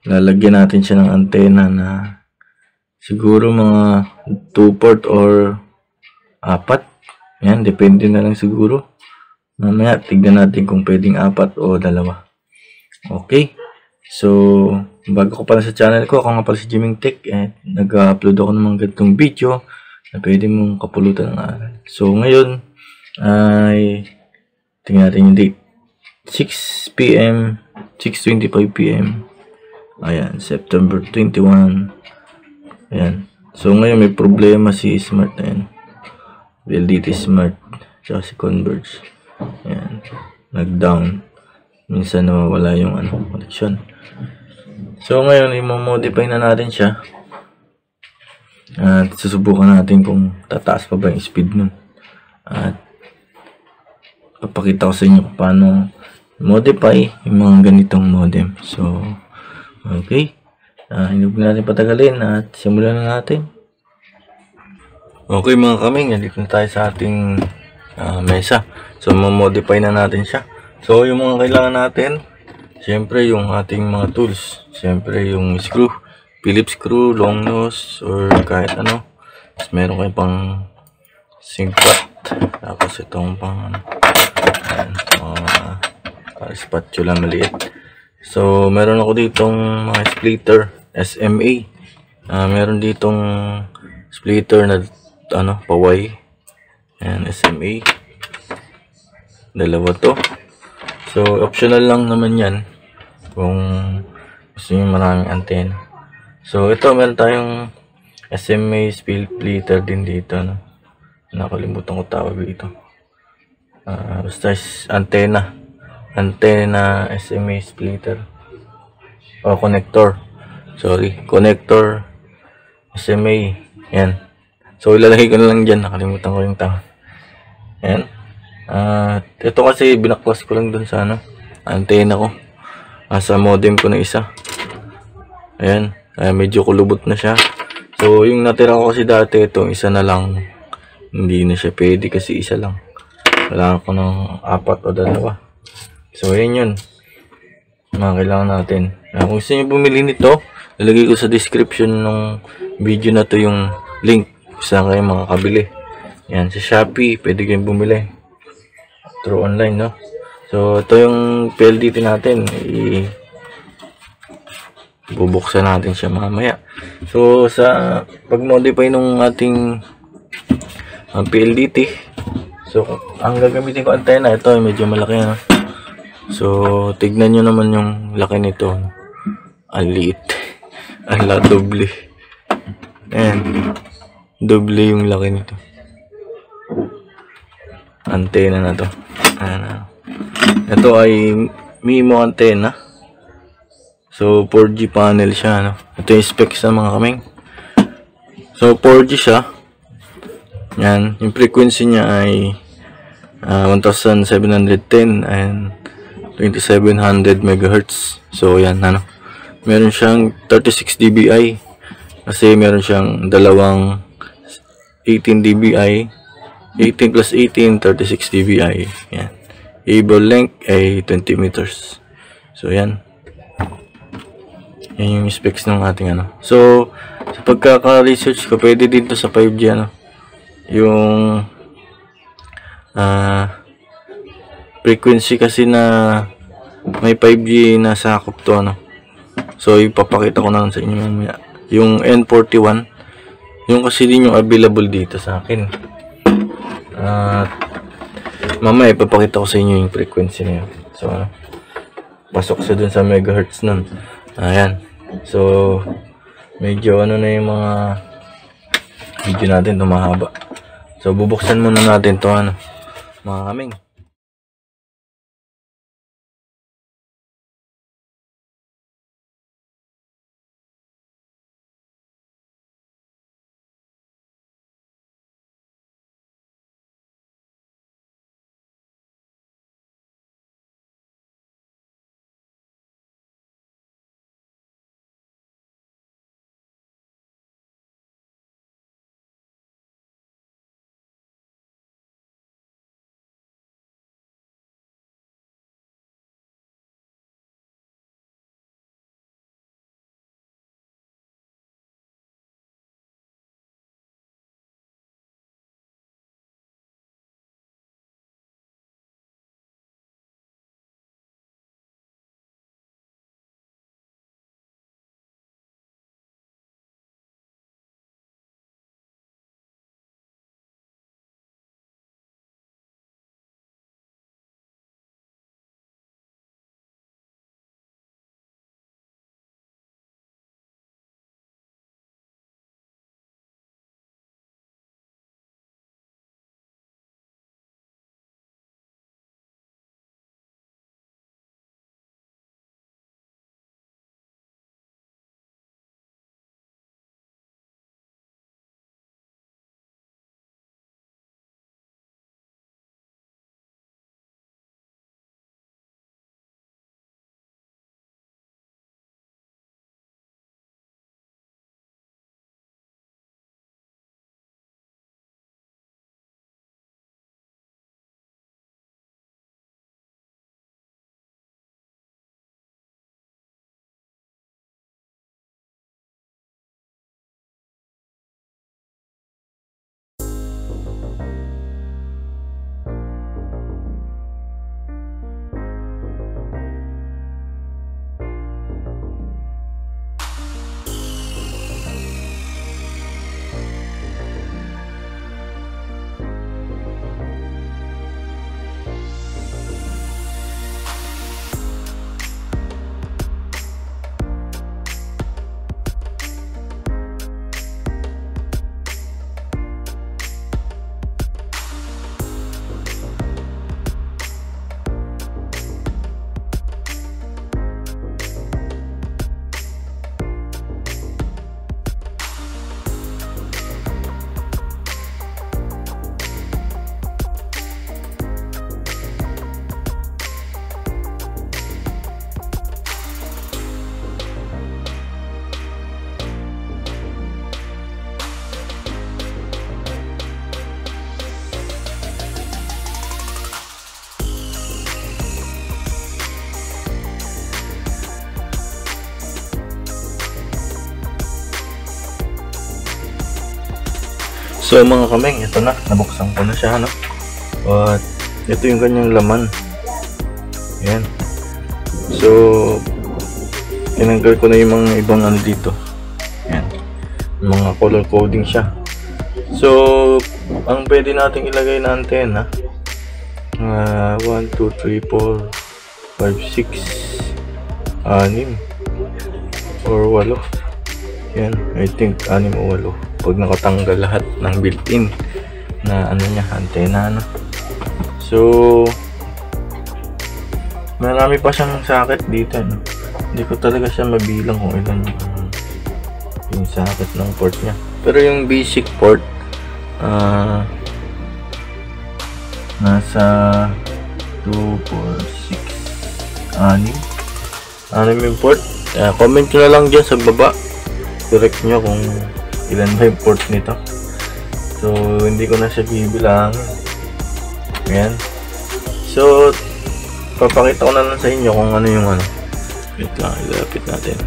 lalagyan natin siya ng antena na siguro mga 2-port or 4. Yan, depende na lang siguro. Mamaya, tignan natin kung pwedeng 4 o 2. Okay. So, bago ko pala sa channel ko, ako nga pala si Jiming Tech. Nag-upload ako ng mga ganitong video na pwede mong kapulutan ng aral. So, ngayon ay tingnan natin yung date. 6 p.m. 6:25 p.m. Ayan, September 21. Ayan. So, ngayon may problema si Smart na yan. LDT Smart. Tsaka si Converge. Ayan. Nag-down. Minsan nawawala yung connection. So, ngayon, i-modify na natin siya. At susubukan natin kung tataas pa ba yung speed nun. At papakita ko sa inyo kung paano modify yung mga ganitong modem. So, okay. Hindi na natin patagalin at simulan na natin. Okay mga kaming, nandito na tayo sa ating mesa. So, modify na natin siya. So, yung mga kailangan natin, siyempre yung ating mga tools. Siyempre yung screw, Phillips screw, long nose, or kahit ano. Tapos meron kayo pang sync pot. Tapos itong pang spatula maliit. So, meron ako ditong mga splitter, SMA. Meron ditong splitter na paway. Ayan, SMA. Dalawa to. So, optional lang naman yan kung gusto nyo maraming antenna. So, ito, meron tayong SMA splitter din dito. Nakalimutan ko tawag dito. Basta antenna SMA splitter. O, connector. Sorry, connector SMA. Yan. So, ilalagay ko na lang dyan. Nakalimutan ko yung tawag. Yan. Ito kasi binaklas ko lang dun sa antena ko. Sa modem ko na isa. Ayan. Medyo kulubot na siya. So, yung natira ko kasi dati, itong isa na lang. Hindi na siya pwede kasi isa lang. Kailangan ko ng 4 o 2. So, ayan yun. Mga kailangan natin. Kung gusto nyo bumili nito, lalagay ko sa description ng video na to yung link saan kayo makakabili. Yan, sa Shopee, pwede kayong bumili. Through online, no? So, ito yung PLDT natin. Bubuksan natin siya mamaya. So, sa pag-modify nung ating PLDT, so, ang gagamitin ko antena, ito medyo malaki, no? So, tignan nyo naman yung laki nito. Ang liit. Ala, doble. Ayan. Doble yung laki nito. Antena na to. Ayan. Ito ay MIMO antena. So, 4G panel siya, no? Ito yung specs ng mga kaming. So, 4G siya. Yan. Yung frequency niya ay 1710 and 2700 MHz. So, yan, meron siyang 36 dBi. Kasi meron siyang dalawang 18 dBi. 18 plus 18, 36 dBi. Yan. Cable length ay 20 meters. So, yan. Yan yung specs ng ating So, sa pagkaka-research ko, pwede dito sa 5G, yung frequency kasi na may 5G na sakop to, So, ipapakita ko na sa inyo mamaya. Yung N41, yung kasi din yung available dito sa akin. Mamaya ipapakita ko sa inyo yung frequency na yun. So, pasok sa dun sa megahertz nun. Ayan. So, medyo na yung mga video natin, mahaba. So, bubuksan muna natin to, mga kaming. So mga kameng, ito na, nabuksan ko na siya, no? At ito yung kanyang laman. Ayan. So tinanggal ko na yung mga ibang ano dito. Ayan, mga color coding siya. So ang pwede nating ilagay na antena, 1, 2, 3, 4, 5, 6, 6 or 8. Yan, I think 6 o 8 pag nakatanggal lahat ng built-in na ano niya, antena, no? So marami pa siyang socket dito, no? Hindi ko talaga siya mabilang kung ilan yung socket ng port niya, pero yung basic port nasa 2, 4, 6, 6 yung port. Comment nyo na lang dyan sa baba, correct nyo kung ilan ba yung port nito. So hindi ko na siya bibilang. Ayan. So papakita ko na lang sa inyo kung ano yung ano. Wait lang, ilapit natin.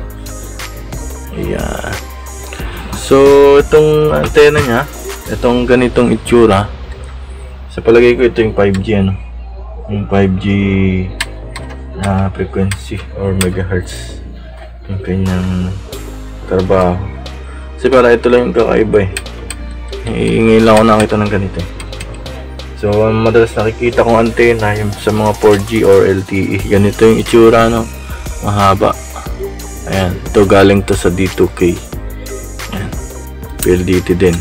Ayan. So itong antena nya, itong ganitong itsura, sa palagay ko ito yung 5G, ano, yung 5G na frequency or megahertz yung kanyang trabaho. Kasi para ito lang yung kakaiba eh. Ngayon lang ako nakita ng ganito eh. So madalas nakikita kong antena yung sa mga 4G or LTE, ganito yung itsura, no? Mahaba. Ayan, ito galing to sa D2K. Ayan, PLDT din.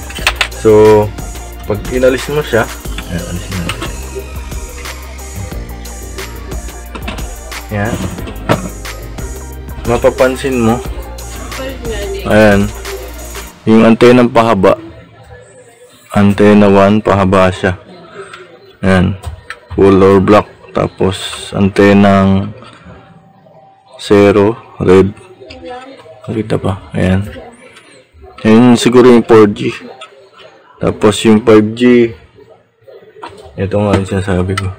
So pag inalis mo siya, ayan, alisin natin. Ayan, mapapansin mo, ayan, yung antena pahaba, antena 1 pahaba siya. Ayan, full or black. Tapos antenang 0 red, nakita pa. Ayan, yun siguro yung 4G. Tapos yung 5G, ito nga yung sinasabi ko,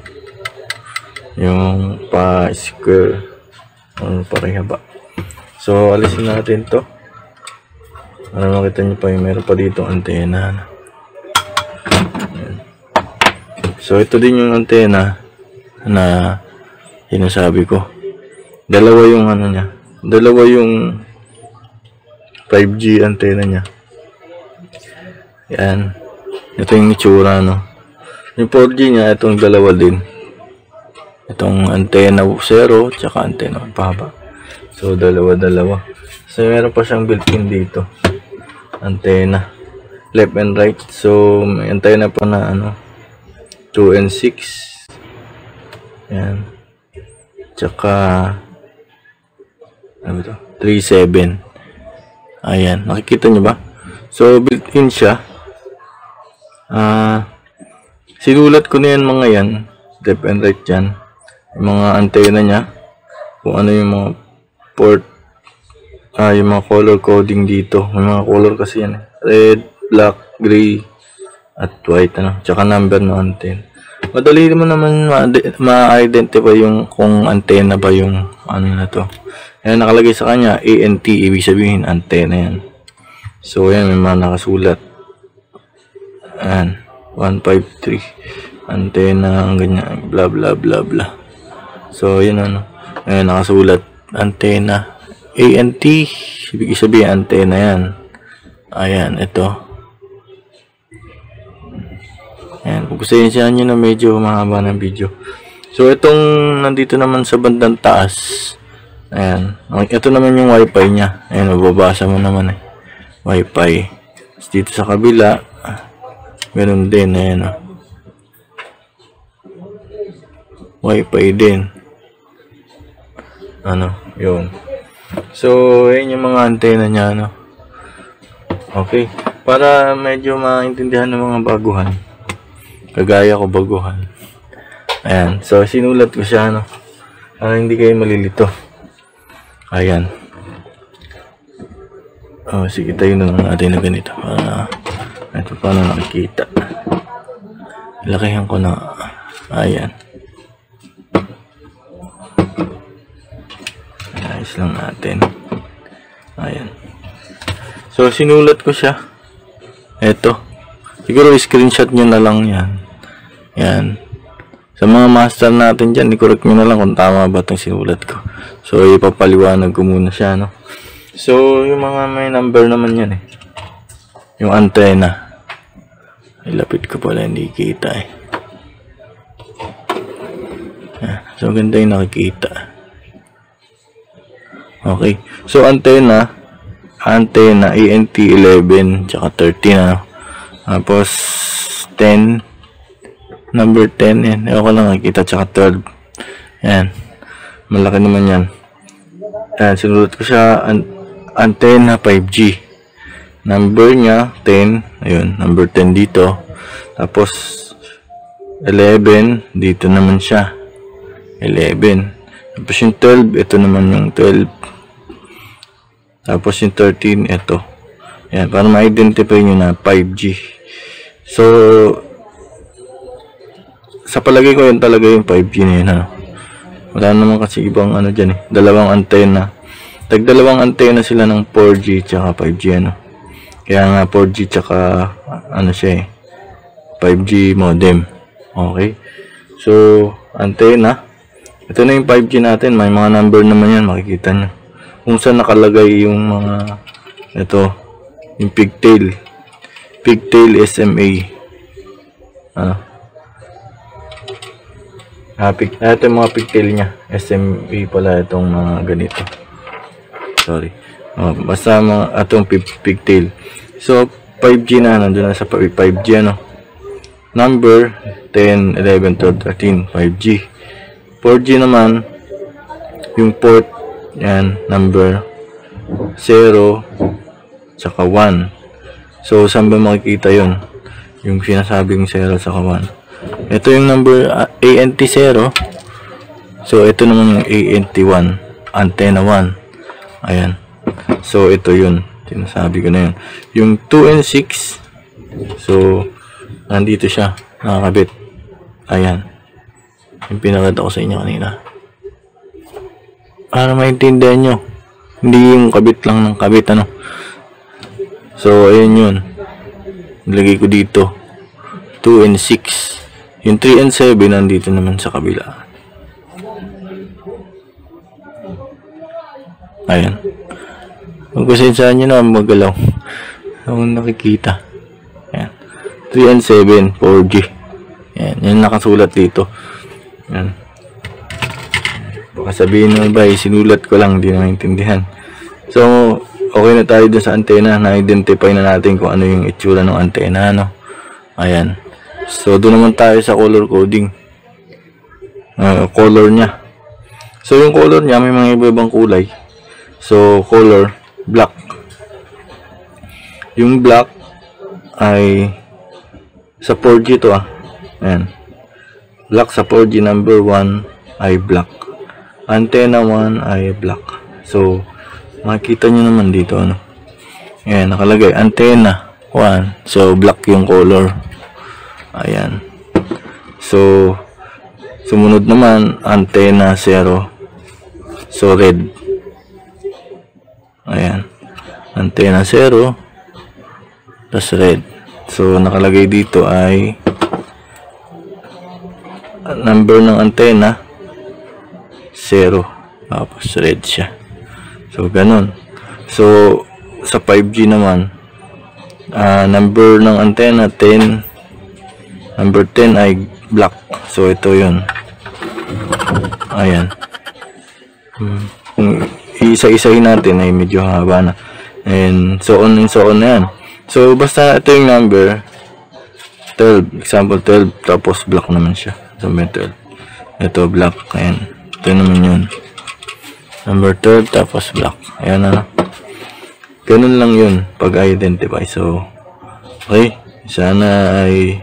yung pa square o parehaba. So alisin natin to para makita nyo pa yung meron pa dito antena. Ayan. So ito din yung antena na sinasabi ko. Dalawa yung ano nya, dalawa yung 5G antena nya. Yan, ito yung itsura, no? Yung 4G nya, itong dalawa din, itong antena 0 tsaka antena pahaba. So dalawa. So meron pa siyang built-in dito, antena left and right. So may antena pa na ano, 2 and 6. Yan, tsaka ano to, 3, 7. Ayan, nakikita nyo ba? So built-in siya. Sinulat ko na yan mga yan, left and right yan, yung mga antena nya, kung ano yung mga port, yung mga color coding dito. May mga color kasi yan, red, black, gray at white, ano, tsaka number ng antena. Madali mo naman ma-identify yung kung antena ba yung ano na to. Ayan, nakalagay sa kanya ANT, ibig sabihin antena yan. So yan, may mga nakasulat. Ayan, 153 antena, ang ganyan, bla bla bla bla. So yun, ano, ayan, nakasulat antena ANT, ibig sabihin antena yan. Ayan, ito. Ayan, pagkusensyahan nyo na medyo mahaba ng video. So itong nandito naman sa bandang taas, ayan, ito naman yung wifi nya. Ayan, mababasa mo naman eh, wifi. Dito sa kabila meron din, ayan, oh, wifi din, ano, yun. So ayan yung mga antena nya, ano. Okay, para medyo maintindihan ng mga baguhan, kagaya ko baguhan. Ayan, so sinulat ko siya, ano, para hindi kayo malilito. Ayan. Oh, sige, tayo na lang natin na ganito para ito paano nakikita. Lakihan ko na. Ayan. Ayos lang natin. Ayan. So sinulat ko siya. Ito. Siguro screenshot nyo na lang yan. Yan. Sa mga master natin dyan, i-correct nyo na lang kung tama ba itong sinulat ko. So, ipapaliwanag ko muna siya, no? So, yung mga may number naman yan, eh. Yung antena. Ilapit ko pala, hindi kita, eh. Yan. So, ganda yung nakikita. Okay. So, antena, ENT11, tsaka 13, ano? Tapos, 10, number 10, yan. Ewan ko lang nakikita, tsaka 12. Yan. Malaki naman yan. Yan, sinulat ko siya, antena 5G. Number niya, 10. Ayun, number 10 dito. Tapos, 11, dito naman siya. 11. Tapos yung 12, ito naman yung 12. Tapos yung 13, ito. Yan, para ma-identify nyo na 5G. So, sa palagay ko yun talaga yung 5G na yun, ano. Wala naman kasi ibang ano dyan, eh. Dalawang antena. Tagdalawang antena sila ng 4G tsaka 5G, ano. Kaya nga 4G tsaka ano siya, eh, 5G modem. Okay. So, antena. Ito na yung 5G natin. May mga number naman yan, makikita nyo. Kung saan nakalagay yung mga, ito, yung pigtail SMA. Ano? Ito yung mga pigtail nya. SMA pala itong mga ganito. Sorry. Basta mga itong pigtail. So, 5G na. Nandun na sa 5G, ano. Number 10, 11, 12, 13. 5G. 4G naman. Yung port. Yan. Number 0. Tsaka 1. So, saan ba makikita yun? Yung sinasabing 0 tsaka 1. Ito yung number ANT0. So, ito naman yung ANT1. Antenna 1. Ayan. So, ito yun. Sinasabi ko na yun. Yung 2 and 6. So, nandito siya. Nakakabit. Ayan. Yung pinakita ko sa inyo kanina. Para maintindihan nyo. Hindi yung kabit lang ng kabit, ano. So, ayan yun. Nilagay ko dito. 2 and 6. Yung 3 and 7 nandito naman sa kabila. Ayan. Magpasensyahan nyo na magalaw. Ang nakikita. Ayan. 3 and 7, 4G. Ayan. Yan nakasulat dito. Ayan. Baka sabihin nyo ba, sinulat ko lang, hindi na maintindihan. So, okay na tayo dun sa antena. Na-identify na natin kung ano yung itsura ng antena, no? Ayan. So, doon naman tayo sa color coding. Color niya. So, yung color niya, may mga iba-ibang kulay. So, color, black. Yung black ay sa 4G to, ah. Ayan. Black sa 4G, number 1 ay black. Antenna 1 ay black. So, makikita nyo naman dito, ano. Ayan, nakalagay, antenna 1. So, black yung color. Ayan. So, sumunod naman, antenna 0. So, red. Ayan. Antenna 0. Tapos red. So, nakalagay dito ay number ng antena 0. Tapos red siya. So, ganun. So, sa 5G naman, number ng antena 10. Number 10 ay black. So, ito yun. Ayan. Kung isa-isahin natin ay medyo haba na. And so on and so on na yan. So, basta ito yung number 12. Example 12. Tapos black naman siya. Number 12. Ito black. Ayan. Ito naman yun. Number 12. Tapos black. Ayan na. Ganun lang yun pag-identify. So, okay. Sana ay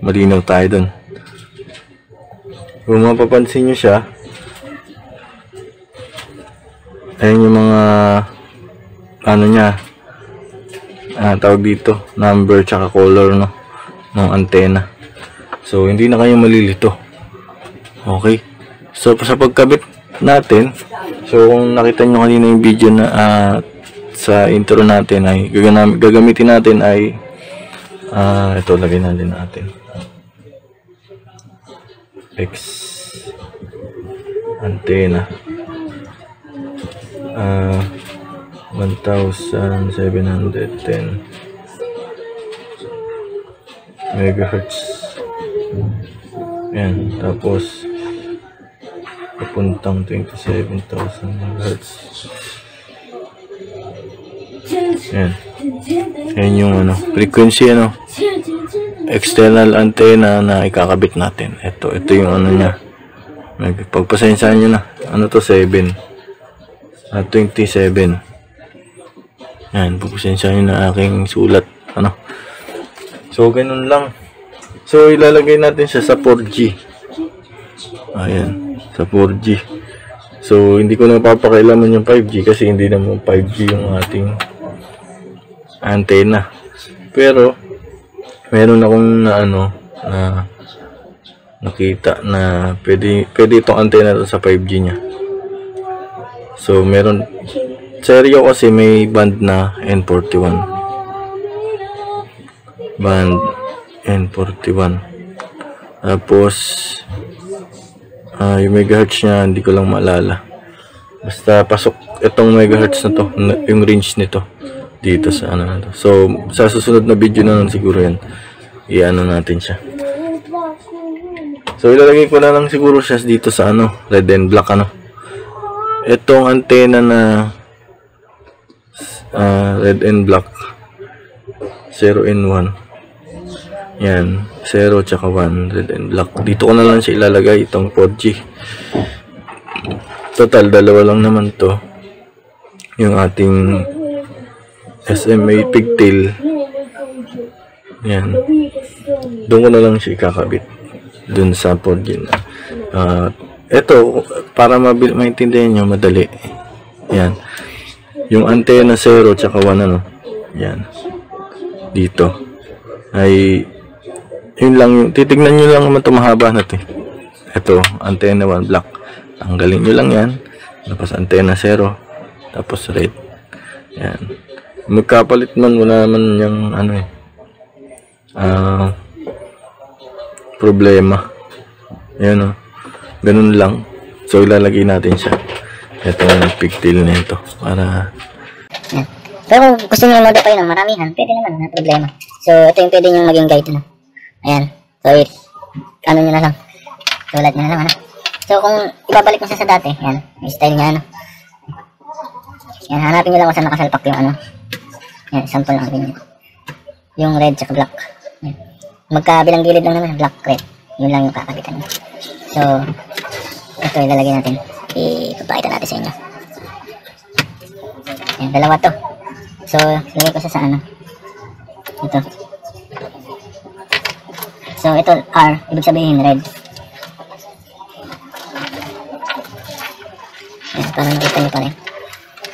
malinaw tayo dun. Kung mapapansin nyo siya, ayan yung mga ano niya, tawag dito, number tsaka color, no, ng antena. So, hindi na kayo malilito. Okay. So, sa pagkabit natin, so kung nakita nyo kanina yung video na sa intro natin, ay gagamitin natin ay Ito lagay na din natin. X antenna. 1710 megahertz. Yan, tapos papuntang 27,000 megahertz. Yan. Yan yung frequency external antenna na ikakabit natin. Ito yung niya. Pagpasensyahan nyo na. To 7. 27. Yan, pagpasensyahan nyo na aking sulat. So, ganun lang. So, ilalagay natin siya sa 4G. Ayan, sa 4G. So, hindi ko na papakailaman yung 5G kasi hindi naman 5G yung ating antenna. Pero, meron akong nakita na pwede itong antenna sa 5G niya. So, meron, seryo kasi may band na N41. Band N41. Tapos, yung megahertz niya, hindi ko lang maalala. Basta, pasok itong megahertz na to, yung range nito, dito sa na to. So, sa susunod na video na siguro yan, natin siya. So, ilalagay ko na lang siguro siya dito sa red and black Itong antenna na red and black 0 and 1. Yan, 0 tsaka 1, red and black. Dito ko na lang siya ilalagay, itong 4G. Total, dalawa lang naman to. Yung ating SMA pigtail. Yan. Doon ko na lang siya ikakabit. Doon sa 4G na. Ito, para maintindihan nyo, madali. Yan. Yung antenna 0 tsaka 1, yan. Dito. Ay, yun lang yung, titignan nyo lang naman ito mahaba natin. Ito, antenna 1 black. Tanggalin nyo lang yan. Tapos antenna 0. Tapos red. Yan. Magkapalit man, wala naman yung problema. Yan ganun lang. So ilalagay natin siya. Ito yung pigtail na ito para pero kung gusto nyo modify ng maramihan, pwede naman, na problema. So ito yung pwede nyo maging guide ayan. So nyo na lang, tulad nyo na lang So kung ibabalik mo siya sa dati, yan yung style niya yan, hanapin nyo lang kung saan nakasalpak yung yan, sample lang din yung red tsaka black. Yan. Magkabilang gilid lang naman, black, red. Yun lang yung kakabitan niya. So, ito ilalagay natin. Ipapakita natin sa inyo. Yan, dalawa to. So, lagay ko siya sa ito. So, ito R, ibig sabihin red. Yan, para nakita nyo pa rin.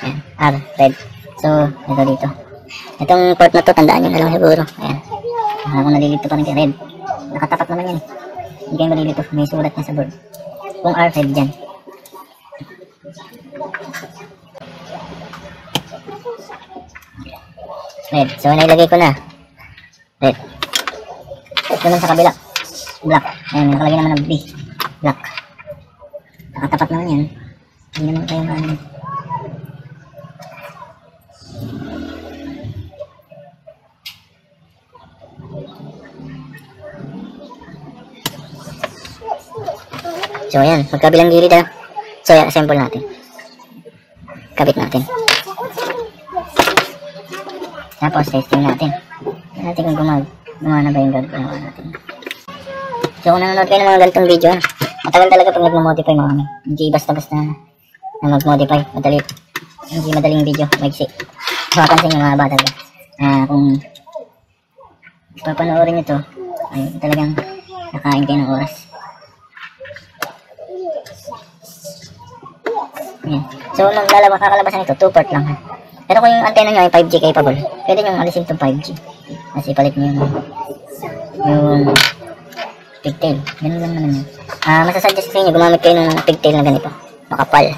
Yan, R, red. So, ito dito. Itong port na to, tandaan nyo na lang siguro. Ayan. Kung nalilito pa rin kay red. Nakatapat naman yan. Hindi kayo malilito. May sulat na sa board. Kung R, red dyan. Red. So, nailagay ko na. Red. Ito naman sa kabila. Black. Ayan, nakalagay naman ng B. Black. Nakatapat naman yan. Hindi naman kayo So, ayan. Magkabilang gilid So, ayan. Assemble natin. Kabit natin. Tapos, testing natin. Tignan natin kung gumana ba yung gagawa natin. So, kung nanonood kayo ng mga ganitong video, matagal talaga pag nag-modify mga kami. Hindi basta-basta na mag-modify. Madali. Hindi madaling video. Maiksi. Mapapansin nyo mga bata ba? Kung papanoorin nyo to, ay talagang nakain kayo ng oras. Yan. So, nung kakalabasan ito, 2 port lang. Pero kung yung antenna nyo ay 5G capable, pwede nyo alisin itong 5G. Kasi palit nyo yung pigtail. Ganun lang naman yun. Masasuggest sa inyo, gumamit kayo ng pigtail na ganito. Makapal.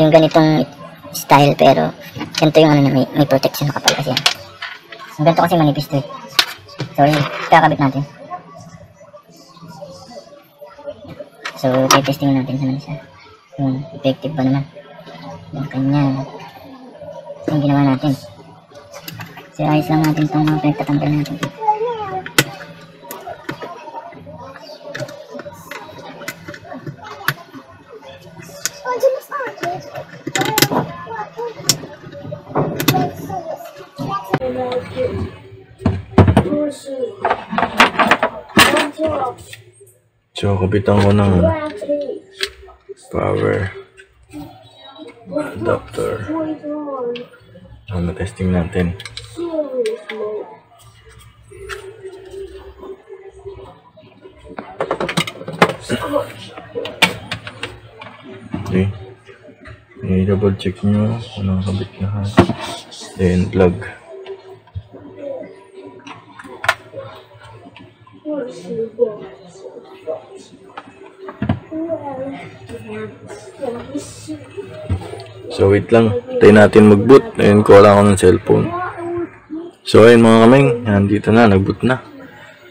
Yung ganitong style, pero ganito yung may protection makapal kasi yan. Yung ganito kasi manipis to So, yun, kakabit natin. So, testingin natin naman siya. Kung effective ba naman yung kanya. Yung ginawa natin. So, ayos lang natin itong mga pinagtatanggal natin. So, kapitan ko ng power adapter. Testing natin. Okay. I-double check nyo kung nakakabit lahat. Then, plug. So wait lang, tayo natin mag-boot. Ayun, kuha ko ng cellphone. So ayun mga kaming, nandito na, nag-boot na.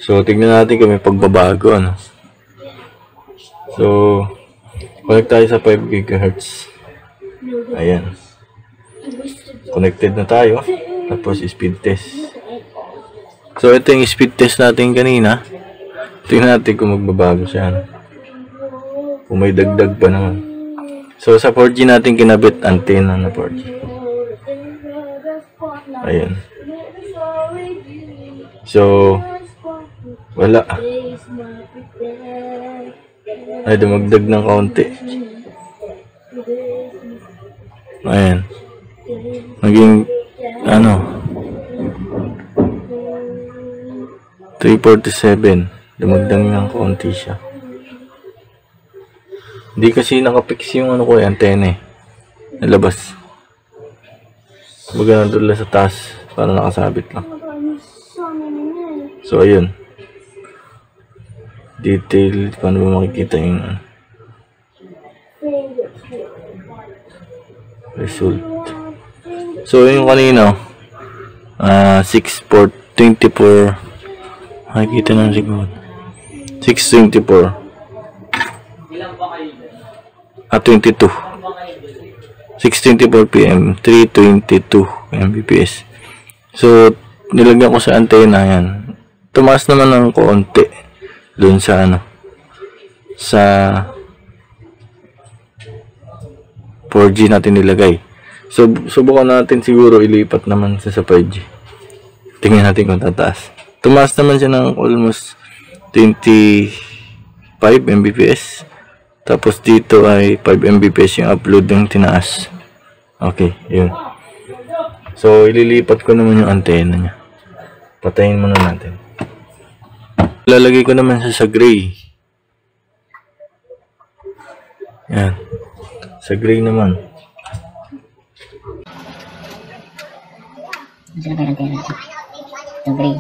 So tignan natin kung may pagbabago, ano. So connect tayo sa 5 GHz. Ayan, connected na tayo. Tapos speed test. So ito yung speed test natin kanina. Tingnan natin kung magbabago siya, ano. Kung may dagdag pa naman. So sa 4G natin kinabit antenna na 4G. Ayan. So wala. Ay, dumagdag ng kaunti. Ayan. Naging ano 347. Dumagdag ng kaunti siya. Hindi kasi nakapix yung ano ko, antena eh. Nalabas. Baga nandun lang sa taas para nakasabit lang. So ayun. Detail, paano ba makikita yung result. So yung kanina 6 port 24. Makikita na siguro 624 22 6:24 PM 322 Mbps. So nilagyan ko sa antena yan. Tumaas naman ng konti dun sa ano sa 4G natin nilagay. So subukan natin siguro ilipat naman sa 5G. Tingnan natin kung tataas. Tumaas naman siya ng almost 25 Mbps. Tapos dito ay 5 Mbps yung upload yung tinaas. Okay, yun. So ililipat ko naman yung antena niya. Patayin muna natin. Lalagay ko naman siya sa gray. Yan. Sa gray naman. Saan ba yung antena natin? Sa gray.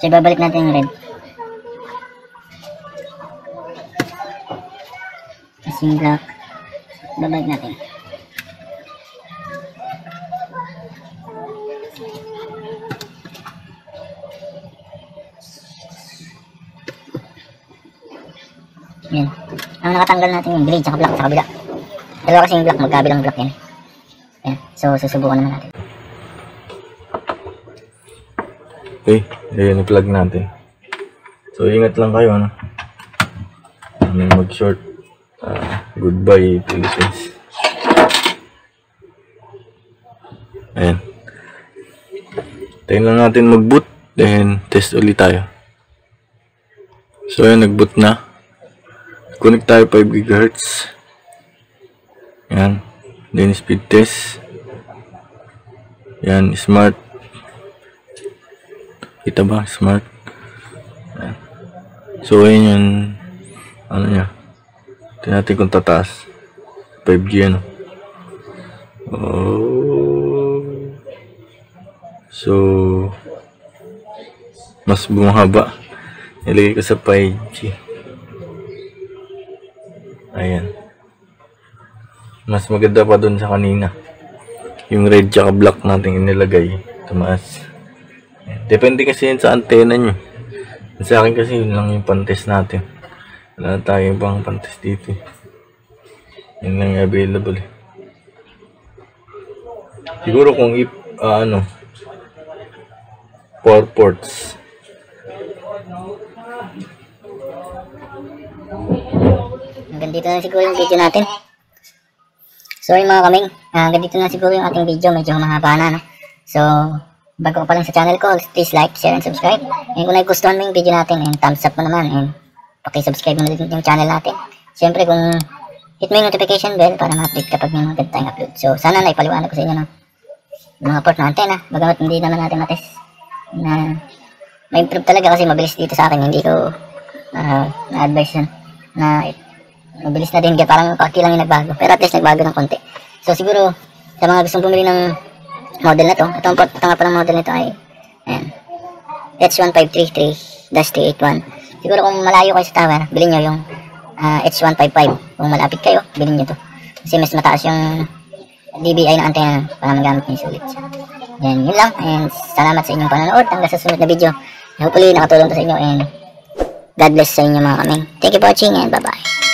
So, ibabalik natin yung red. Tapos yung black, ibabalik natin. Yan. Ang nakatanggal natin yung gray, tsaka black, sa kabila. Dalawa kasi yung black, magkabilang black yan. Yan. So, susubukan naman natin. Okay, ayun, i-plug natin. So, ingat lang kayo, ano? Mag-short. Goodbye, Philippines. Ayan. Tayo lang natin mag-boot. Then, test ulit tayo. So, ayan, nag-boot na. Connect tayo 5 GHz. Ayan. Then, speed test. Ayan, smart. Kita ba? Smart. Ayan. So, ayun yung ano niya. Tingnan natin kung tataas. 5G ano. Oh. So, mas bumaba. Nilagay ko sa 5G. Ayan. Mas maganda pa dun sa kanina. Yung red tsaka black natin inilagay. Tumaas. Ayan. Depende kasi yun sa antena nyo. Sa akin kasi yun lang yung pantest natin. Wala tayong pang pantest dito. Yun lang yung available. Siguro kung 4 ports. Hanggang dito na siguro yung video natin. Sorry mga kaming, hanggang dito na siguro yung ating video. Medyo mahaba na, no? So, bago ka pa lang sa channel ko, please like, share, and subscribe. And kung nagustuhan mo yung video natin, and thumbs up mo naman, and pakisubscribe mo na din yung channel natin. Siyempre kung hit mo yung notification bell para ma-update kapag may mga ganda tayong upload. So, sana naipaliwanag ko sa inyo ng mga port na antena. Bagamat hindi naman natin matest na ma-improve talaga kasi mabilis dito sa akin. Hindi ko na-advise yun na mabilis na din. Parang kaki lang yung nagbago. Pero at least nagbago ng konti. So, siguro sa mga gustong bumili ng model na to, itong port nga pa ng model nito ay ayan, H1533-381. Siguro kung malayo kayo sa tower, bilhin nyo yung H155. Kung malapit kayo, bilhin nyo to. Kasi mas mataas yung DBI na antena para magamit nyo yung sulit. Yan, yun lang. And salamat sa inyong panonood. Hanggang sa sunod na video. Hopefully nakatulong to sa inyo. And God bless sa inyo mga kaming. Thank you for watching and bye-bye.